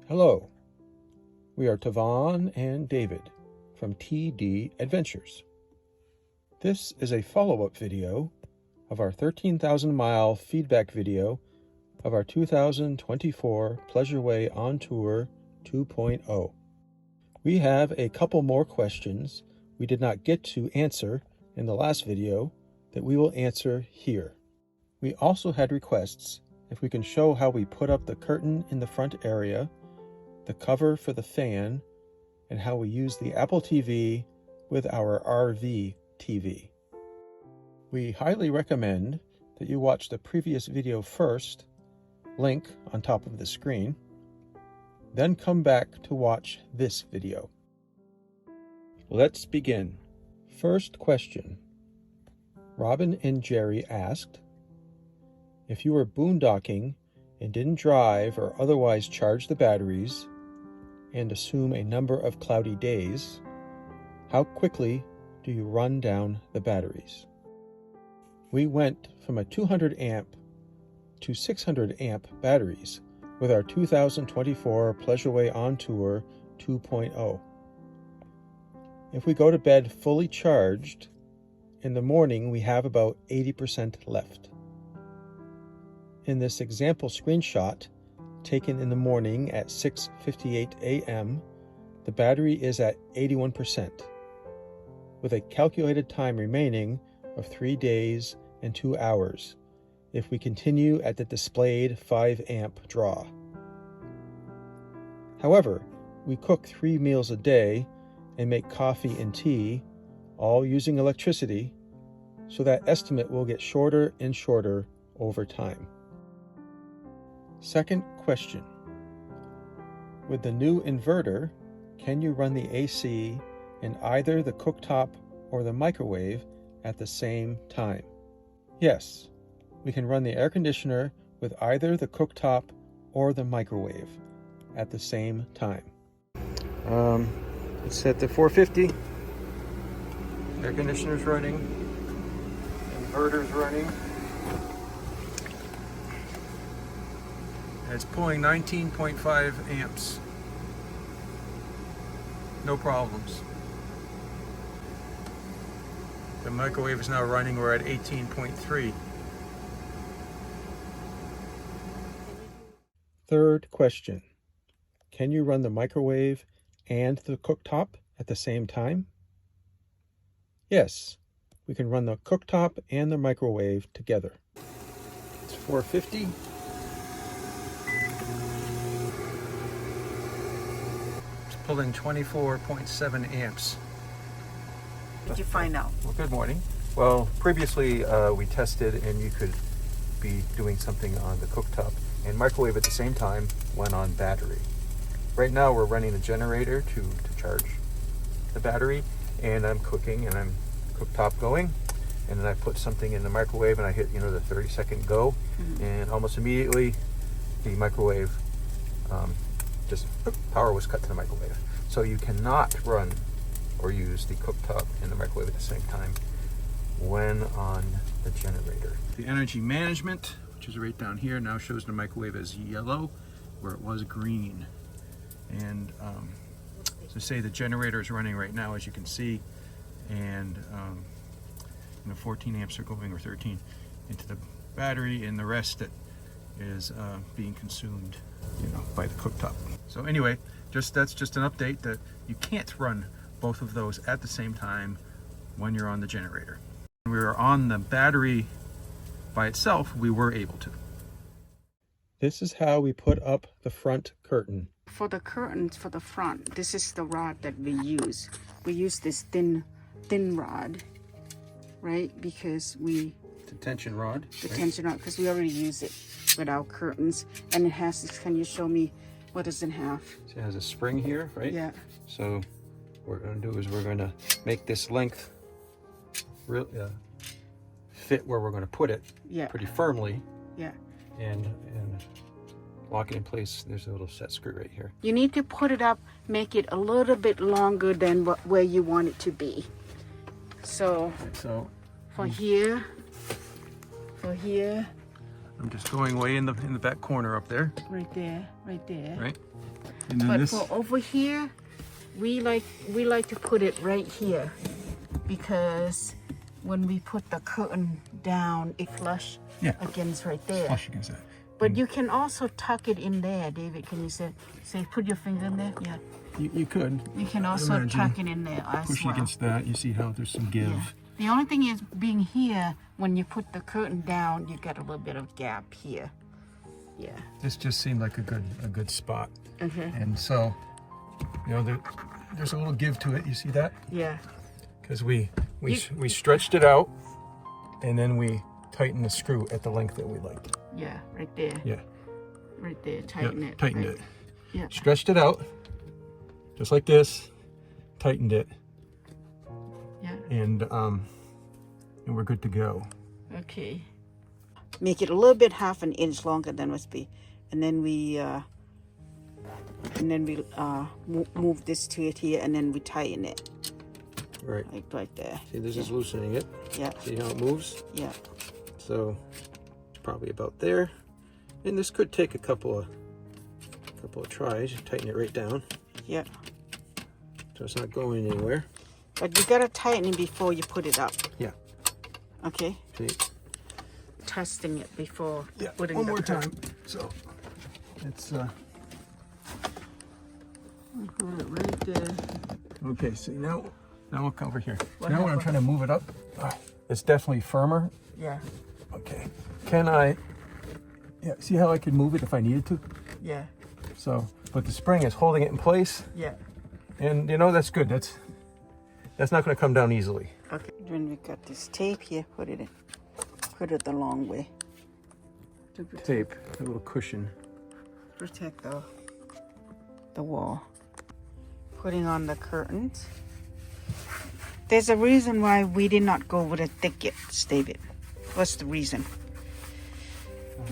Hello, we are Tavon and David from TD Adventures. This is a follow-up video of our 13,000-mile feedback video of our 2024 Pleasureway Ontour 2.0. We have a couple more questions we did not get to answer in the last video that we will answer here. We also had requests if we can show how we put up the curtain in the front area, the cover for the fan, and how we use the Apple TV with our RV TV. We highly recommend that you watch the previous video first, link on top of the screen, then come back to watch this video. Let's begin. First question. Robin and Jerry asked, if you were boondocking and didn't drive or otherwise charge the batteries, and assume a number of cloudy days, how quickly do you run down the batteries? We went from a 200 amp to 600 amp batteries with our 2024 Pleasureway Ontour 2.0. If we go to bed fully charged, in the morning we have about 80% left. In this example screenshot, taken in the morning at 6:58 a.m., the battery is at 81%, with a calculated time remaining of 3 days and 2 hours if we continue at the displayed 5 amp draw. However, we cook 3 meals a day and make coffee and tea, all using electricity, so that estimate will get shorter and shorter over time. Second question. With the new inverter, can you run the AC in either the cooktop or the microwave at the same time? Yes, we can run the air conditioner with either the cooktop or the microwave at the same time. It's set to 450. Air conditioner's running. Inverter's running. It's pulling 19.5 amps. No problems. The microwave is now running. We're at 18.3. Third question. Can you run the microwave and the cooktop at the same time? Yes, we can run the cooktop and the microwave together. It's 450. Pulling 24.7 amps. What did you find out? Well, good morning. Well, previously we tested and you could be doing something on the cooktop and microwave at the same time when on battery. Right now we're running a generator to charge the battery, and I'm cooking and I'm cooktop going, and then I put something in the microwave and I hit the 30-second go, and almost immediately the microwave power was cut to the microwave. So you cannot run or use the cooktop and the microwave at the same time when on the generator. The energy management, which is right down here, now shows the microwave as yellow where it was green. And to say the generator is running right now, as you can see, and 14 amps are going, or 13, into the battery, and the rest that is being consumed by the cooktop. So anyway, that's just an update that you can't run both of those at the same time when you're on the generator. When we were on the battery by itself, we were able to. This is how we put up the front curtain. For the curtains for the front, this is the rod that we use. We use this thin rod, right? Because the tension rod. Tension rod, because we already use it with our curtains, and it has this. Can you show me what does it have? So it has a spring here, right? Yeah. So what we're going to do is we're going to make this length fit where we're going to put it. Yeah. Pretty firmly. Yeah. And lock it in place. There's a little set screw right here. You need to put it up, make it a little bit longer than where you want it to be. So for here, I'm just going way in the back corner up there. Right there, right there. Right. And then But this. for over here, we like to put it right here, because when we put the curtain down, it flush against right there. Flush against that. But you can also tuck it in there, David. Can you say put your finger in there? Yeah. You could. You can also tuck it in there as Pushing well. against that, you see how there's some give. Yeah. The only thing is, being here, when you put the curtain down, you got a little bit of gap here. Yeah. This just seemed like a good spot. Okay. And so, you know, there's a little give to it. You see that? Yeah. Because we stretched it out, and then we tightened the screw at the length that we liked. Yeah, right there. Yeah. Right there. Tighten it. Tightened right. it. Yeah. Stretched it out, just like this. Tightened it. Yeah. And we're good to go. Okay. Make it a little bit half an inch longer than must be, and then we move this to it here, and then we tighten it. Right. Like right there. See, this is loosening it. Yeah. See how it moves? Yeah. So it's probably about there. And this could take a couple of tries. You tighten it right down. Yeah. So it's not going anywhere. But you gotta tighten it before you put it up. Yeah. Okay. See? Testing it before putting one the more curtain. time. So it's Put it right there. okay. See, now we'll come over here. What Now when I'm happened? trying to move it up, it's definitely firmer. Yeah. Okay. Can I? Yeah. See how I could move it if I needed to? Yeah. So, but the spring is holding it in place, Yeah. and you know that's good. That's not going to come down easily. Okay. When we got this tape here, put it the long way. To Tape, a little cushion. protect the wall. Putting on the curtains. There's a reason why we did not go with a thickets, David. What's the reason?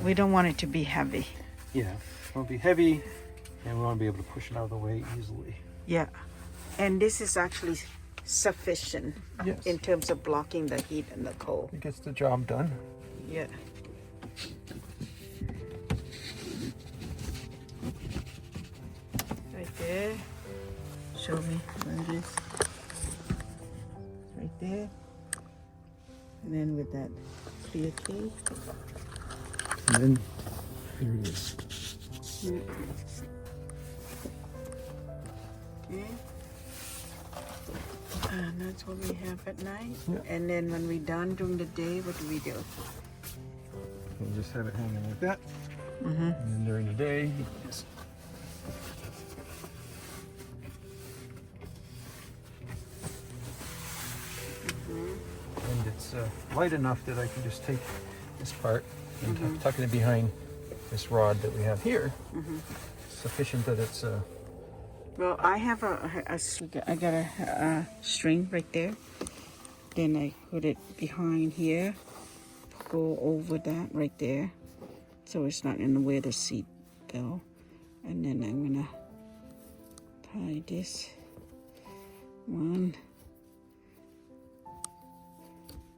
We don't want it to be heavy. Yeah, it won't be heavy, and we want to be able to push it out of the way easily. Yeah. And this is actually sufficient in terms of blocking the heat and the cold. It gets the job done. Yeah. Right there. Show me where it is. Right there. And then with that clear key. And then here it is. Okay. And that's what we have at night. Yeah. And then when we're done during the day, what do we do? We'll just have it hanging like that. Mm-hmm. And then during the day, you just and it's light enough that I can just take this part and tuck it behind this rod that we have here. Sufficient that it's Well, I have I got a string right there. Then I put it behind here, go over that right there, so it's not in the way of the seat belt. And then I'm gonna tie this. 1,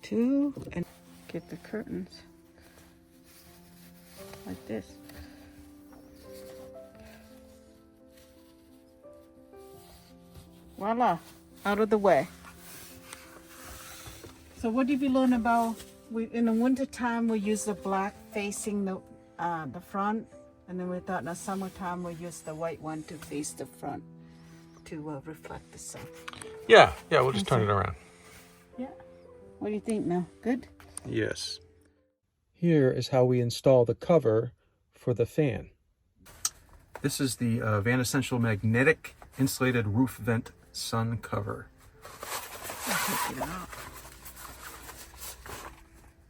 2, and get the curtains like this. Voila, out of the way. So what did we learn about? In the winter time we use the black facing the front, and then we thought in the summertime we use the white one to face the front to reflect the sun. yeah, we'll just turn it around. Yeah. What do you think now? Good? Yes. Here is how we install the cover for the fan. This is the Van Essential magnetic insulated roof vent sun cover. Take it out.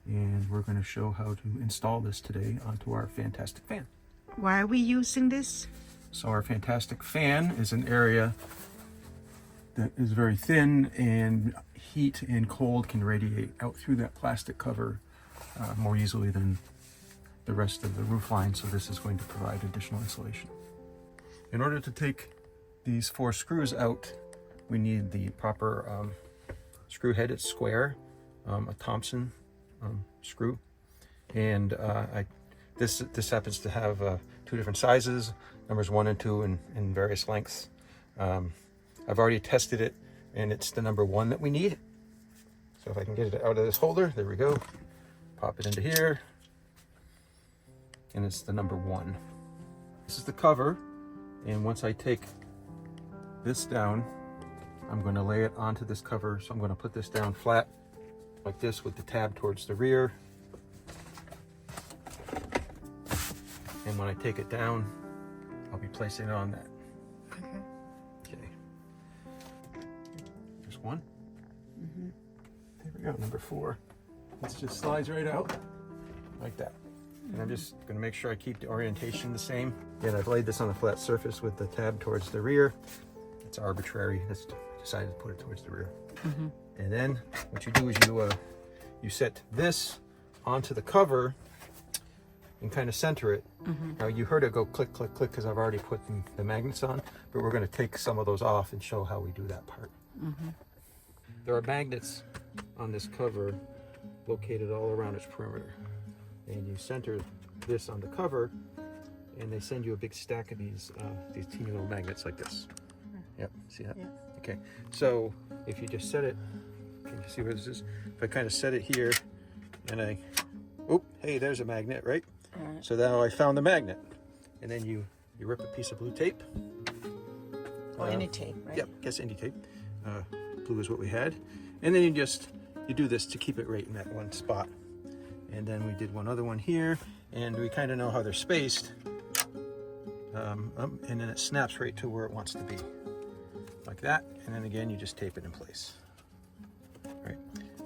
And we're going to show how to install this today onto our fantastic fan. Why are we using this? So our fantastic fan is an area that is very thin, and heat and cold can radiate out through that plastic cover more easily than the rest of the roof line. So this is going to provide additional insulation. In order to take these 4 screws out, we need the proper screw head. It's square, a Thompson screw, and I This happens to have 2 different sizes, numbers 1 and 2 in various lengths. I've already tested it, and it's the number 1 that we need. So if I can get it out of this holder, there we go. Pop it into here, and it's the number 1. This is the cover, and once I take this down, I'm going to lay it onto this cover. So I'm going to put this down flat like this with the tab towards the rear. And when I take it down, I'll be placing it on that. Okay. There's one. There we go, number 4. This just slides right out like that. And I'm just going to make sure I keep the orientation the same. And I've laid this on a flat surface with the tab towards the rear. It's arbitrary. I decided to put it towards the rear. And then what you do is you set this onto the cover and kind of center it. Now you heard it go click, click, click because I've already put the magnets on, but we're going to take some of those off and show how we do that part. There are magnets on this cover located all around its perimeter. And you center this on the cover, and they send you a big stack of these teeny little magnets like this. Yep, see that? Okay, so if you just set it, can you see where this is? If I kind of set it here, and hey, there's a magnet, right? So now I found the magnet. And then you rip a piece of blue tape. Or any tape, right? Yep, guess any tape. Blue is what we had. And then you do this to keep it right in that one spot. And then we did one other one here, and we kind of know how they're spaced. And then it snaps right to where it wants to be. Like that, and then again, you just tape it in place. Right.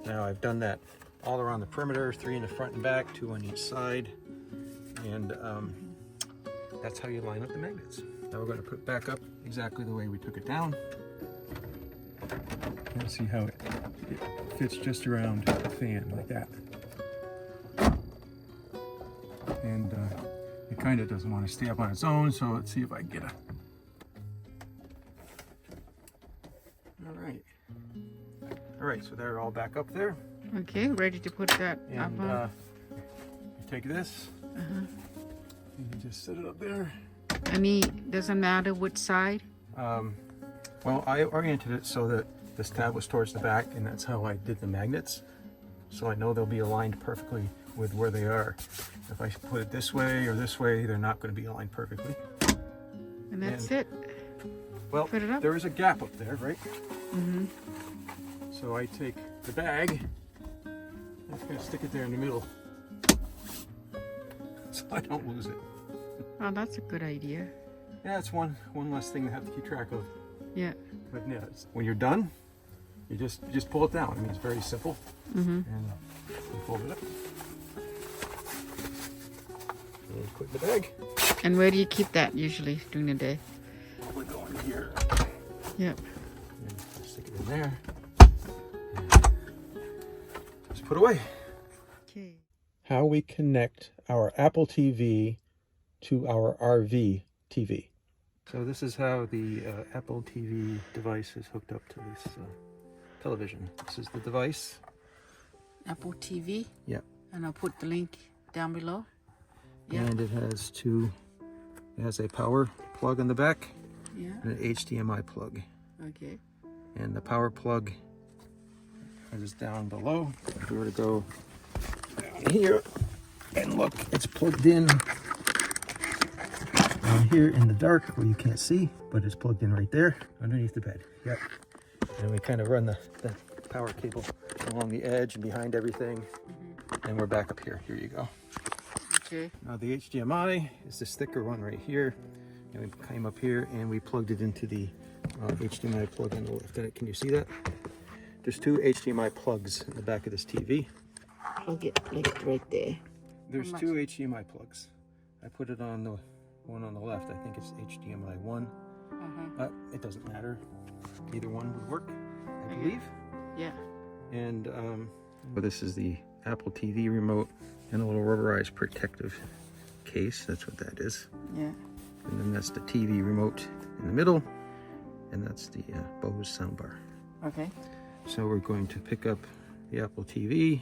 Now I've done that all around the perimeter, 3 in the front and back, 2 on each side. And that's how you line up the magnets. Now we're going to put it back up exactly the way we took it down. And see how it fits just around the fan like that. And it kind of doesn't want to stay up on its own, so let's see if I can get a... All right, so they're all back up there. Okay, ready to put that up on. You take this, and you just set it up there. Doesn't matter which side? Well, I oriented it so that this tab was towards the back, and that's how I did the magnets. So I know they'll be aligned perfectly with where they are. If I put it this way or this way, they're not going to be aligned perfectly. And that's it? Well, put it up? there is a gap up there, right? So I take the bag, I'm just going to stick it there in the middle so I don't lose it. Oh, that's a good idea. Yeah, it's one less thing to have to keep track of. Yeah. But yeah, when you're done, you just pull it down. I mean, it's very simple. And you fold it up. And you put it in the bag. And where do you keep that usually during the day? Probably go in here. Yep. And stick it in there. Just put away. Okay. How we connect our Apple TV to our RV TV. So this is how the Apple TV device is hooked up to this television. This is the device. Apple TV? Yep. And I'll put the link down below. Yeah. And it has a power plug in the back. Yeah. And an HDMI plug. Okay. And the power plug is down below. If we were to go down here and look, it's plugged in down here in the dark where you can't see, but it's plugged in right there underneath the bed. Yep. And we kind of run the power cable along the edge and behind everything. And we're back up here. Here you go. Okay. Now the HDMI is this thicker one right here. And we came up here and we plugged it into the HDMI plug on the left. Can you see that? There's 2 HDMI plugs in the back of this TV. Plug it like right there. There's 2 HDMI plugs. I put it on the one on the left. I think it's HDMI 1. But it doesn't matter. Either one would work, I believe. Yeah. And well, this is the Apple TV remote and a little rubberized protective case. That's what that is. Yeah. And then that's the TV remote in the middle, and that's the Bose soundbar. Okay. So we're going to pick up the Apple TV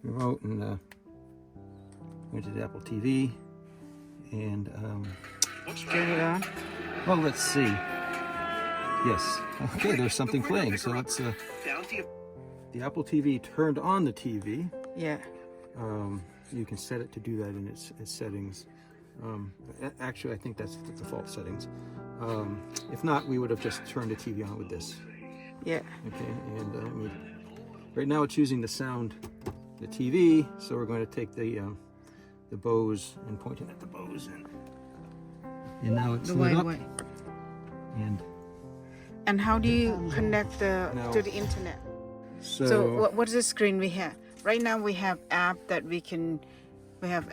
remote, and Went to the Apple TV, and Turn it on. well, let's see. Yes. Okay, there's something playing. So let's. The Apple TV turned on the TV. Yeah. You can set it to do that in its settings. Actually, I think that's the default settings. If not, we would have just turned the TV on with this. Yeah. Okay, and right now it's using the sound, the TV. So we're going to take the Bose and point it at the Bose, and now it's lit up. And how do you connect to the internet? So what's the screen we have? Right now we have app that we have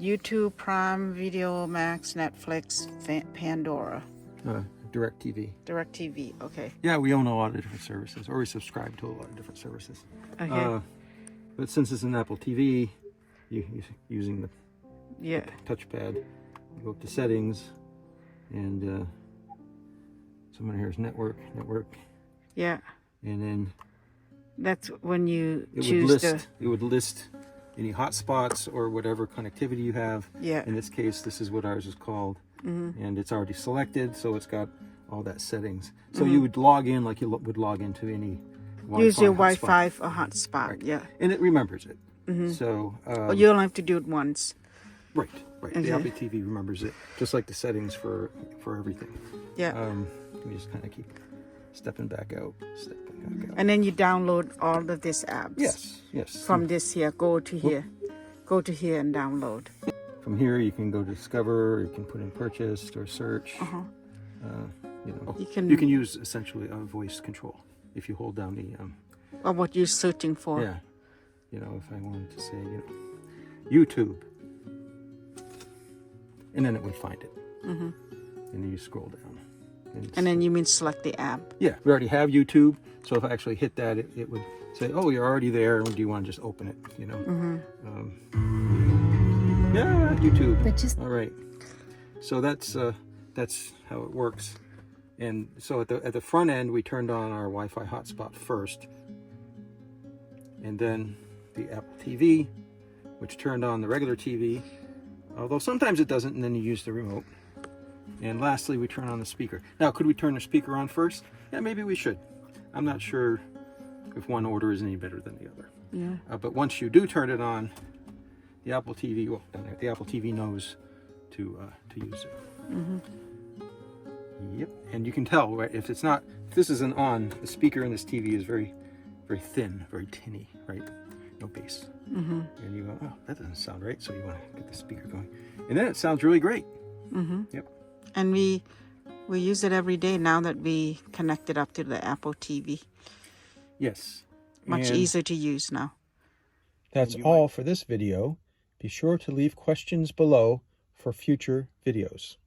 YouTube, Prime Video, Max, Netflix, Pandora. DirecTV, okay. Yeah, we own a lot of different services, or we subscribe to a lot of different services. Okay. But since it's an Apple TV, you're using the touchpad. You go up to settings, and someone here's network. Yeah. And then that's when you it would list any hotspots or whatever connectivity you have. Yeah. In this case, this is what ours is called, and it's already selected, so it's got all that settings. So you would log in like you would log into any Wi-Fi use your hotspot. Wi-Fi or hotspot. Right. Yeah. And it remembers it. So you don't have to do it once. Right. Okay. The Apple TV remembers it, just like the settings for everything. Yeah. We just kind of keep stepping back out. And then you download all of these apps. Yes. From this here, go to here and download. From here, you can go to discover, or you can put in purchased or search. You can use essentially a voice control if you hold down the or what you're searching for. Yeah. If I wanted to say, YouTube, and then it would find it. And then you scroll down. And then you mean select the app. Yeah, we already have YouTube, so if I actually hit that, it would say, "Oh, you're already there. Do you want to just open it?" Yeah, YouTube. All right. So that's how it works. And so at the front end, we turned on our Wi-Fi hotspot first, and then the Apple TV, which turned on the regular TV. Although sometimes it doesn't, and then you use the remote. And lastly, we turn on the speaker. Now, could we turn the speaker on first? Yeah, maybe we should. I'm not sure if one order is any better than the other. Yeah. But once you do turn it on, the Apple TV, the Apple TV knows to use it. Yep. And you can tell, right? If this isn't on, the speaker in this TV is very, very thin, very tinny, right? No bass. And you go, oh, that doesn't sound right. So you want to get the speaker going, and then it sounds really great. Yep. And we use it every day now that we connect it up to the Apple TV. Yes. Much easier to use now. That's all for this video. Be sure to leave questions below for future videos.